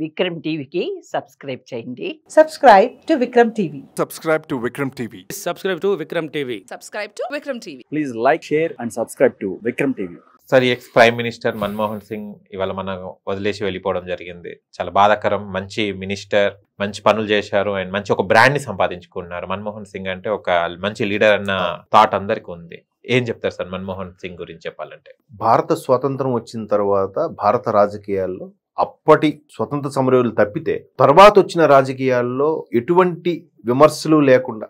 విక్రమ్ టీవీకి సబ్స్క్రైబ్ చేయండి. Subscribe to Vikram TV. Subscribe to Vikram TV. Subscribe to Vikram TV. Subscribe to Vikram TV. Please like, share and subscribe to Vikram TV. Sir X prime minister Manmohan Singh ఇవాళ మనం వదిలేసి వెళ్ళిపోవడం జరిగింది. చాలా బాధాకరం. మంచి మినిస్టర్, మంచి పనులు చేశారు అండ్ మంచి ఒక బ్రాండ్ ని సంపాదించుకున్నారు. మన్మోహన్ సింగ్ అంటే ఒక మంచి లీడర్ అన్న థాట్ అందరికి ఉంది. ఏం చెప్తారు సార్ మన్మోహన్ సింగ్ గురించి చెప్పాలంటే? భారత స్వాతంత్రం వచ్చిన తర్వాత భారత రాజకీయాల్లో అప్పటి స్వతంత్ర సమరయోధులు తప్పితే తర్వాత వచ్చిన రాజకీయాల్లో ఎటువంటి విమర్శలు లేకుండా,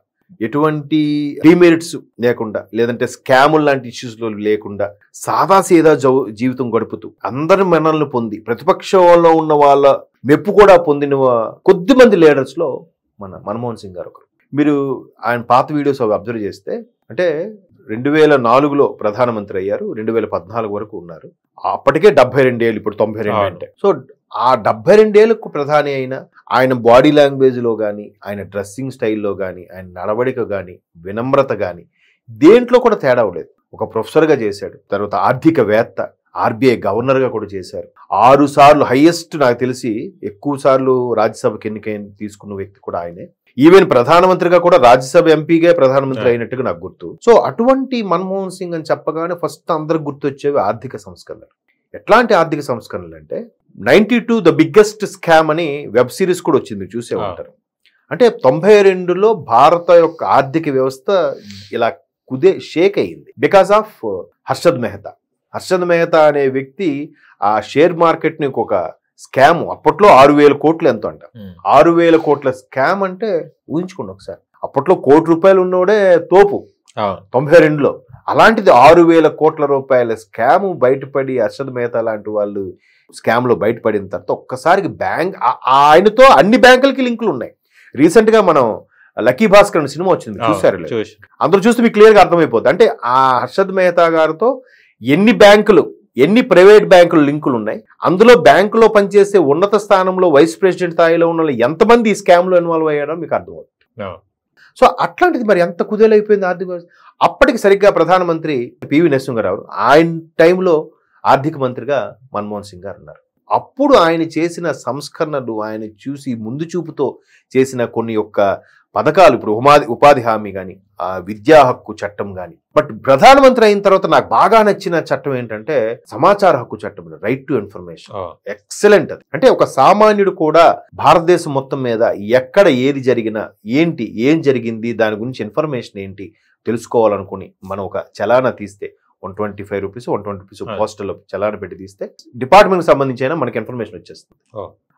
ఎటువంటి డిమెరిట్స్ లేకుండా, లేదంటే స్కాములు లాంటి ఇష్యూస్ లేకుండా సాదాసీదా జీవితం గడుపుతూ అందరి మన్ననలు పొంది ప్రతిపక్షంలో ఉన్న వాళ్ళ మెప్పు కూడా పొందిన కొద్ది మంది లీడర్స్ లో మన మన్మోహన్ సింగ్ గారు ఒకరు. మీరు ఆయన పాత వీడియోస్ అవి అబ్జర్వ్ చేస్తే, అంటే 2004లో ప్రధానమంత్రి అయ్యారు, 2014 వరకు ఉన్నారు. అప్పటికే 72 ఏళ్ళు, ఇప్పుడు 92 అంటే. సో ఆ 72 ఏళ్లకు ప్రధాని అయిన ఆయన బాడీ లాంగ్వేజ్ లో కానీ, ఆయన డ్రెస్సింగ్ స్టైల్లో కానీ, ఆయన నడవడిక కానీ, వినమ్రత కానీ దేంట్లో కూడా తేడా ఉండేది. ఒక ప్రొఫెసర్ గా చేశాడు, తర్వాత ఆర్థికవేత్త, ఆర్బీఐ గవర్నర్ గా కూడా చేశారు. 6 సార్లు హైయెస్ట్, నాకు తెలిసి ఎక్కువ సార్లు రాజ్యసభకి ఎన్నికైన తీసుకున్న వ్యక్తి కూడా ఆయనే. ఈవెన్ ప్రధానమంత్రిగా కూడా రాజ్యసభ ఎంపీగా ప్రధానమంత్రి అయినట్టుగా నాకు గుర్తు. సో అటువంటి మన్మోహన్ సింగ్ అని చెప్పగానే ఫస్ట్ అందరికి గుర్తొచ్చేవి ఆర్థిక సంస్కరణలు. ఎట్లాంటి ఆర్థిక సంస్కరణలు అంటే 92 ద బిగ్గెస్ట్ స్కామ్ అని వెబ్ సిరీస్ కూడా వచ్చింది, చూసే ఉంటారు. అంటే 92లో భారత యొక్క ఆర్థిక వ్యవస్థ ఇలా షేక్ అయ్యింది బికాస్ ఆఫ్ హర్షద్ మెహతా. హర్షద్ మెహతా అనే వ్యక్తి ఆ షేర్ మార్కెట్ ని ఒక స్కామ్, అప్పట్లో 6,000 కోట్లు ఎంతో అంట. 6,000 కోట్ల స్కామ్ అంటే ఊహించుకోండి ఒకసారి. అప్పట్లో ₹1,00,00,000 ఉన్నోడే తోపు 92లో. అలాంటిది 6,000 కోట్ల రూపాయల స్కామ్ బయటపడి హర్షద్ మెహతా లాంటి వాళ్ళు స్కామ్ లో బయటపడిన తర్వాత ఒక్కసారికి బ్యాంక్, ఆయనతో అన్ని బ్యాంకులకి లింకులు ఉన్నాయి. రీసెంట్ గా మనం లక్కీ భాస్కర్ అనే సినిమా వచ్చింది, చూసారు? అందరూ చూస్తే మీకు క్లియర్ గా అర్థమైపోతుంది. అంటే ఆ హర్షద్ మెహతా గారితో ఎన్ని బ్యాంకులు, ఎన్ని ప్రైవేట్ బ్యాంకులు లింకులు ఉన్నాయి, అందులో బ్యాంకులో పనిచేసే ఉన్నత స్థానంలో వైస్ ప్రెసిడెంట్ స్థాయిలో ఉన్న ఎంతమంది ఈ స్కామ్ లో ఇన్వాల్వ్ అయ్యాడో మీకు అర్థమవుతుంది. సో అట్లాంటిది మరి ఎంత కుదేలైపోయింది ఆర్థిక వ్యవస్థ. అప్పటికి సరిగ్గా ప్రధానమంత్రి పివి నరసింహారావు, ఆయన టైంలో ఆర్థిక మంత్రిగా మన్మోహన్ సింగ్ గారు ఉన్నారు. అప్పుడు ఆయన చేసిన సంస్కరణలు, ఆయన చూసి ముందు చూపుతో చేసిన కొన్ని యొక్క పథకాలు, ఇప్పుడు ఉపాధి హామీ కానీ, విద్యా హక్కు చట్టం కానీ. బట్ ప్రధానమంత్రి అయిన తర్వాత నాకు బాగా నచ్చిన చట్టం ఏంటంటే సమాచార హక్కు చట్టం, రైట్ టు ఇన్ఫర్మేషన్. ఎక్సలెంట్. అది అంటే ఒక సామాన్యుడు కూడా భారతదేశం మొత్తం మీద ఎక్కడ ఏది జరిగినా, ఏం జరిగింది, దాని గురించి ఇన్ఫర్మేషన్ ఏంటి తెలుసుకోవాలనుకుని మనం ఒక చలానా తీస్తే ₹125, ₹120 పోస్టల్లో చలానా పెట్టి తీస్తే డిపార్ట్మెంట్ కి సంబంధించి అయినా మనకి ఇన్ఫర్మేషన్ వచ్చేస్తుంది.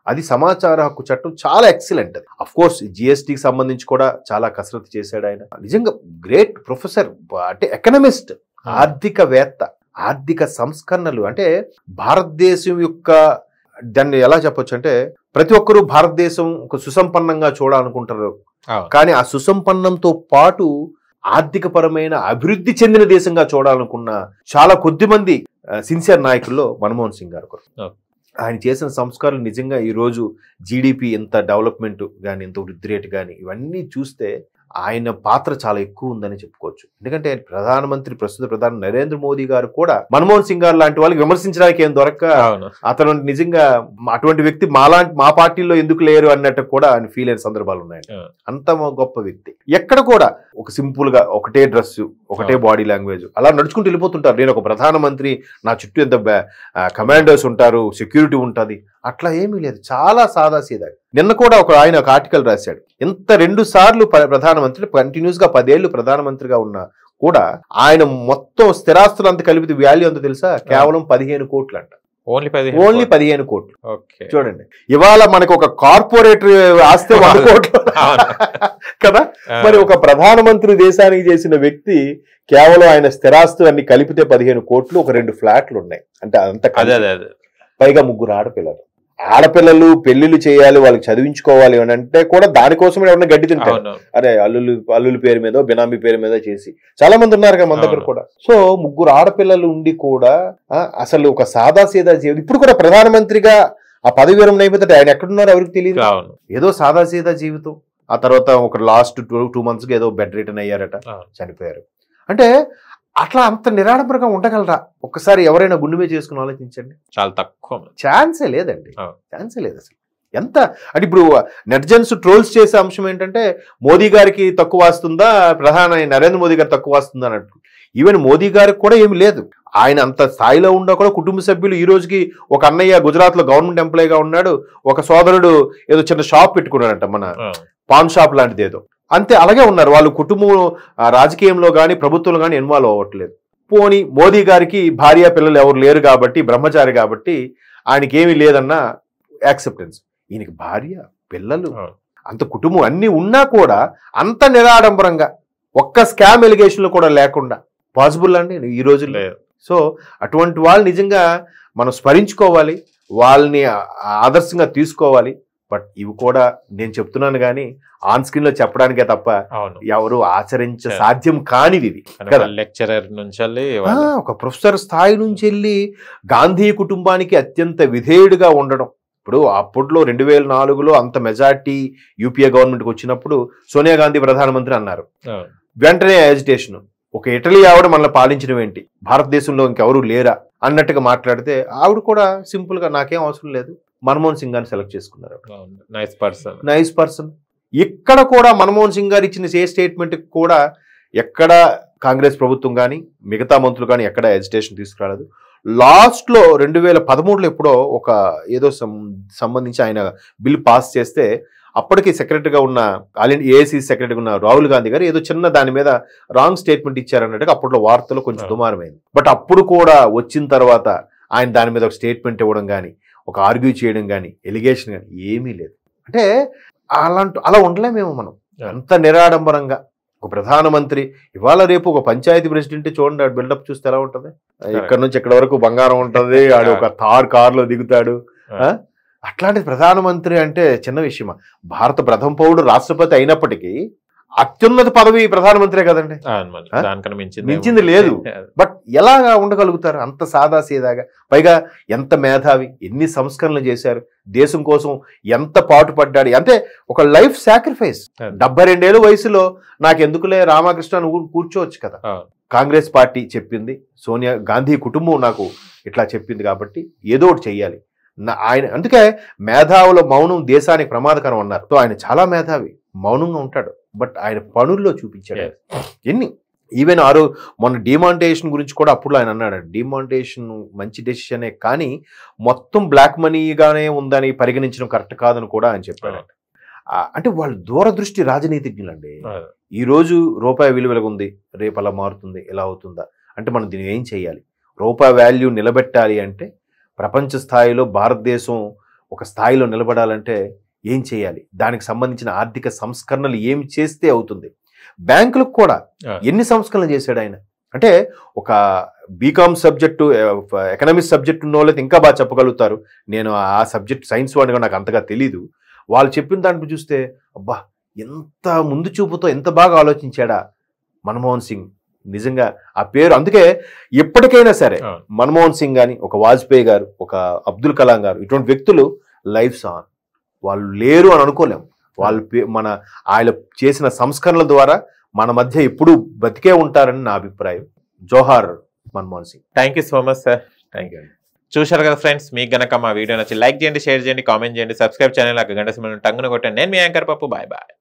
అది సమాచార హక్కు చట్టం చాలా ఎక్సలెంట్. అది అఫ్ కోర్స్ జిఎస్టీకి సంబంధించి కూడా చాలా కసరత్తు చేశాడు ఆయన. నిజంగా గ్రేట్ ప్రొఫెసర్, అంటే ఎకనమిస్ట్, ఆర్థికవేత్త. ఆర్థిక సంస్కరణలు అంటే భారతదేశం యొక్క, దాన్ని ఎలా చెప్పొచ్చు అంటే, ప్రతి ఒక్కరూ భారతదేశం ఒక సుసంపన్నంగా చూడాలనుకుంటారు, కానీ ఆ సుసంపన్నంతో పాటు ఆర్థిక పరమైన అభివృద్ధి చెందిన దేశంగా చూడాలనుకున్న చాలా కొద్ది మంది సిన్సియర్ నాయకుల్లో మన్మోహన్ సింగ్ గారు ఒకరు. ఆయన చేసిన సంస్కారాలు నిజంగా ఈరోజు జీడిపి ఎంత డెవలప్మెంట్ కానీ, ఎంత వృద్ధి రేటు కానీ, ఇవన్నీ చూస్తే ఆయన పాత్ర చాలా ఎక్కువ ఉందని చెప్పుకోవచ్చు. ఎందుకంటే ప్రస్తుత ప్రధాని నరేంద్ర మోదీ గారు కూడా మన్మోహన్ సింగ్ గారు లాంటి వాళ్ళకి విమర్శించడానికి ఏం దొరక్క, అతను నిజంగా అటువంటి వ్యక్తి మా పార్టీలో ఎందుకు లేరు అన్నట్టు కూడా ఆయన ఫీల్ అయిన సందర్భాలు ఉన్నాయి. అంత గొప్ప వ్యక్తి. ఎక్కడ కూడా ఒక సింపుల్ గా ఒకటే డ్రెస్, ఒకటే బాడీ లాంగ్వేజ్, అలా నడుచుకుంటూ వెళ్ళిపోతుంటారు. నేను ఒక ప్రధానమంత్రి, నా చుట్టూ ఎంత కమాండర్స్ ఉంటారు, సెక్యూరిటీ ఉంటుంది, అట్లా ఏమీ లేదు. చాలా సాదాసీదా. నిన్న కూడా ఆయన ఒక ఆర్టికల్ రాశాడు. ఇంత 2 సార్లు ప్రధానమంత్రి, కంటిన్యూస్ గా 10 ఏళ్లు ప్రధానమంత్రిగా ఉన్నా కూడా ఆయన మొత్తం స్థిరాస్తులు అంత కలిపి వాల్యూ అంత తెలుసా? కేవలం 15 కోట్లు అంట. ఓన్లీ 15 కోట్లు. చూడండి, ఇవాళ మనకు ఒక కార్పొరేటర్ ఆస్తే 100 కోట్లు కదా. మరి ఒక ప్రధానమంత్రి దేశానికి చేసిన వ్యక్తి కేవలం ఆయన స్థిరాస్తులు అన్ని కలిపితే 15 కోట్లు, ఒక 2 ఫ్లాట్లు ఉన్నాయి అంటే అంత. పైగా 3 ఆడపిల్లలు పెళ్లిళ్ళు చేయాలి, వాళ్ళకి చదివించుకోవాలి అని అంటే కూడా దానికోసమే ఎవరైనా గడ్డి తింటారు. అరే అల్లుల పేరు మీద, బినామీ పేరు మీద చేసి చాలా మంది ఉన్నారు కదా మన దగ్గర కూడా. సో 3 ఆడపిల్లలు ఉండి కూడా అసలు ఒక సాదాసీదా జీవితం. ఇప్పుడు కూడా ప్రధానమంత్రిగా ఆ పదవి విరమణ అయిపోతే ఆయన ఎక్కడున్నారో ఎవరికి తెలియదు. ఏదో సాదాసీదా జీవితం. ఆ తర్వాత ఒక లాస్ట్ 2 months ఏదో బెడ్ రిటర్న్ అయ్యారట, చనిపోయారు. అంటే అట్లా అంత నిరాడంబరంగా ఉండగలరా? ఒక్కసారి ఎవరైనా గుండె మీద చేసుకుని ఆలోచించండి. చాలా తక్కువ, ఛాన్సే లేదండి, ఛాన్సే లేదు అసలు. ఎంత అంటే ఇప్పుడు నెటిజన్స్ ట్రోల్స్ చేసే అంశం ఏంటంటే మోదీ గారికి తక్కువ వస్తుందా, ప్రధాని నరేంద్ర మోదీ గారు తక్కువ వస్తుందా అన్నట్టు. ఈవెన్ మోదీ గారికి కూడా ఏమి లేదు. ఆయన అంత స్థాయిలో ఉన్నా కూడా కుటుంబ సభ్యులు ఈ రోజుకి ఒక అన్నయ్య గుజరాత్లో గవర్నమెంట్ ఎంప్లాయీగా ఉన్నాడు, ఒక సోదరుడు ఏదో చిన్న షాప్ పెట్టుకున్నాడంట, మన పాన్ షాప్ లాంటిది ఏదో, అంతే అలాగే ఉన్నారు. వాళ్ళు కుటుంబం రాజకీయంలో కానీ ప్రభుత్వంలో కానీ ఇన్వాల్వ్ అవ్వట్లేదు. పోనీ మోదీ గారికి భార్య పిల్లలు ఎవరు లేరు కాబట్టి, బ్రహ్మచారి కాబట్టి ఆయనకి ఏమీ లేదన్న యాక్సెప్టెన్స్. ఈయనకి భార్య పిల్లలు అంత కుటుంబం అన్నీ ఉన్నా కూడా అంత నిరాడంబరంగా ఒక్క స్కామ్ ఎలిగేషన్లు కూడా లేకుండా పాసిబుల్ అండి ఈ రోజుల్లో. సో అటువంటి వాళ్ళు నిజంగా మనం స్మరించుకోవాలి, వాళ్ళని ఆదర్శంగా తీసుకోవాలి. బట్ ఇవి కూడా నేను చెప్తున్నాను కానీ ఆన్ స్క్రీన్ లో చెప్పడానికే తప్ప ఎవరు ఆచరించ సాధ్యం కానివి కదా. లెక్చరర్ నుంచి ఒక ప్రొఫెసర్ స్థాయి నుంచి వెళ్ళి గాంధీ కుటుంబానికి అత్యంత విధేయుడిగా ఉండడం. ఇప్పుడు అప్పట్లో 2004లో అంత మెజార్టీ యూపీఏ గవర్నమెంట్కి వచ్చినప్పుడు సోనియా గాంధీ ప్రధానమంత్రి అన్నారు. వెంటనే ఎజిటేషన్, ఒక ఇటలీ ఆవిడ మనల్ని పాలించడం ఏంటి, భారతదేశంలో ఇంకెవరూ లేరా అన్నట్టుగా మాట్లాడితే ఆవిడ కూడా సింపుల్ గా నాకేం అవసరం లేదు మన్మోహన్ సింగ్ గారిని సెలెక్ట్ చేసుకున్నారు. Nice person. ఇక్కడ కూడా మన్మోహన్ సింగ్ గారు ఇచ్చిన ఏ స్టేట్మెంట్ కూడా ఎక్కడ కాంగ్రెస్ ప్రభుత్వం కానీ మిగతా మంత్రులు కానీ ఎక్కడ ఎజిటేషన్ తీసుకురాలేదు. లాస్ట్ లో 2013లో ఎప్పుడో ఒక ఏదో సంబంధించి ఆయన బిల్ పాస్ చేస్తే అప్పటికి సెక్రటరీగా ఉన్న ఏఐసీ సెక్రటరీగా ఉన్న రాహుల్ గాంధీ గారు ఏదో చిన్న దాని మీద రాంగ్ స్టేట్మెంట్ ఇచ్చారన్నట్టుగా అప్పట్లో వార్తలు కొంచెం దుమారమైంది. బట్ అప్పుడు కూడా వచ్చిన తర్వాత ఆయన దాని మీద ఒక స్టేట్మెంట్ ఇవ్వడం కానీ, ఒక ఆర్గ్యూ చేయడం కానీ, ఎలిగేషన్ కానీ ఏమీ లేదు. అంటే అలా ఉండలేమేమో మనం అంత నిరాడంబరంగా. ఒక ప్రధానమంత్రి ఇవాళ రేపు ఒక పంచాయతీ ప్రెసిడెంట్ చూడండి, బిల్డప్ చూస్తే ఎలా ఉంటుంది. ఇక్కడ నుంచి ఇక్కడ వరకు బంగారం ఉంటుంది, ఆడు ఒక కారులో దిగుతాడు. అట్లాంటి ప్రధానమంత్రి అంటే చిన్న విషయమా? భారత ప్రథమ పౌరుడు రాష్ట్రపతి అయినప్పటికీ అత్యున్నత పదవి ప్రధానమంత్రే కదండి, మించింది లేదు. బట్ ఎలాగా ఉండగలుగుతారు అంత సాదా సీదాగా? పైగా ఎంత మేధావి, ఎన్ని సంస్కరణలు చేశారు, దేశం కోసం ఎంత పాటుపడ్డాడు. అంటే ఒక లైఫ్ సాక్రిఫైస్. 72 ఏళ్ళ వయసులో నాకెందుకులే రామకృష్ణ నువ్వు కూర్చోవచ్చు కదా. కాంగ్రెస్ పార్టీ చెప్పింది, సోనియా గాంధీ కుటుంబం నాకు ఇట్లా చెప్పింది కాబట్టి ఏదో ఒకటి చెయ్యాలి. ఆయన అందుకే మేధావుల మౌనం దేశానికి ప్రమాదకరం అన్నారు. సో ఆయన చాలా మేధావి, మౌనంగా ఉంటాడు. బట్ ఆయన పనుల్లో చూపించాడు ఎన్ని. ఈవెన్ మొన్న డిమానిటైజేషన్ గురించి కూడా అప్పుడు ఆయన అన్నాడు, డిమానిటైజేషన్ మంచి డెసిషనే కానీ మొత్తం బ్లాక్ మనీగానే ఉందని పరిగణించడం కరెక్ట్ కాదని కూడా ఆయన చెప్పాడు. అంటే వాళ్ళు దూరదృష్టి రాజనీతిజ్ఞులండి. ఈ రోజు రూపాయి విలువలుగా ఉంది, రేపు అలా మారుతుంది, ఎలా అవుతుందా అంటే మనం దీన్ని ఏం చేయాలి? రూపాయి వాల్యూ నిలబెట్టాలి అంటే, ప్రపంచ స్థాయిలో భారతదేశం ఒక స్థాయిలో నిలబడాలంటే ఏం చేయాలి? దానికి సంబంధించిన ఆర్థిక సంస్కరణలు ఏమి చేస్తే అవుతుంది? బ్యాంకులకు కూడా ఎన్ని సంస్కరణలు చేశాడు ఆయన. అంటే ఒక బీకామ్ సబ్జెక్టు, ఎకనామిక్స్ సబ్జెక్ట్ ఉన్న వాళ్ళైతే ఇంకా బాగా చెప్పగలుగుతారు. నేను ఆ సబ్జెక్ట్ సైన్స్ వాడిగా నాకు అంతగా తెలీదు. వాళ్ళు చెప్పిన దాంట్లో చూస్తే అబ్బా ఎంత ముందు చూపుతో ఎంత బాగా ఆలోచించాడా మన్మోహన్ సింగ్. నిజంగా ఆ పేరు అందుకే ఎప్పటికైనా సరే మన్మోహన్ సింగ్ కానీ, ఒక వాజ్పేయి గారు, ఒక అబ్దుల్ కలాం గారు, ఇటువంటి వ్యక్తులు లైఫ్స్ ఆన్. వాళ్ళు లేరు అని అనుకోలేము. వాళ్ళు ఆయన చేసిన సంస్కరణల ద్వారా మన మధ్య ఎప్పుడు బతికే ఉంటారని నా అభిప్రాయం. జోహార్ Manmohan Singh. Thank you so much sir. Thank you. చూశారు కదా ఫ్రెండ్స్, మీకు గనక మా వీడియో నచ్చి లైక్ చేయండి, షేర్ చేయండి, కామెంట్ చేయండి, సబ్స్క్రైబ్ ఛానల్ గంట సింబల్ టంగున కొట్టండి. నేను మీ యాంకర్ పప్పు. Bye bye.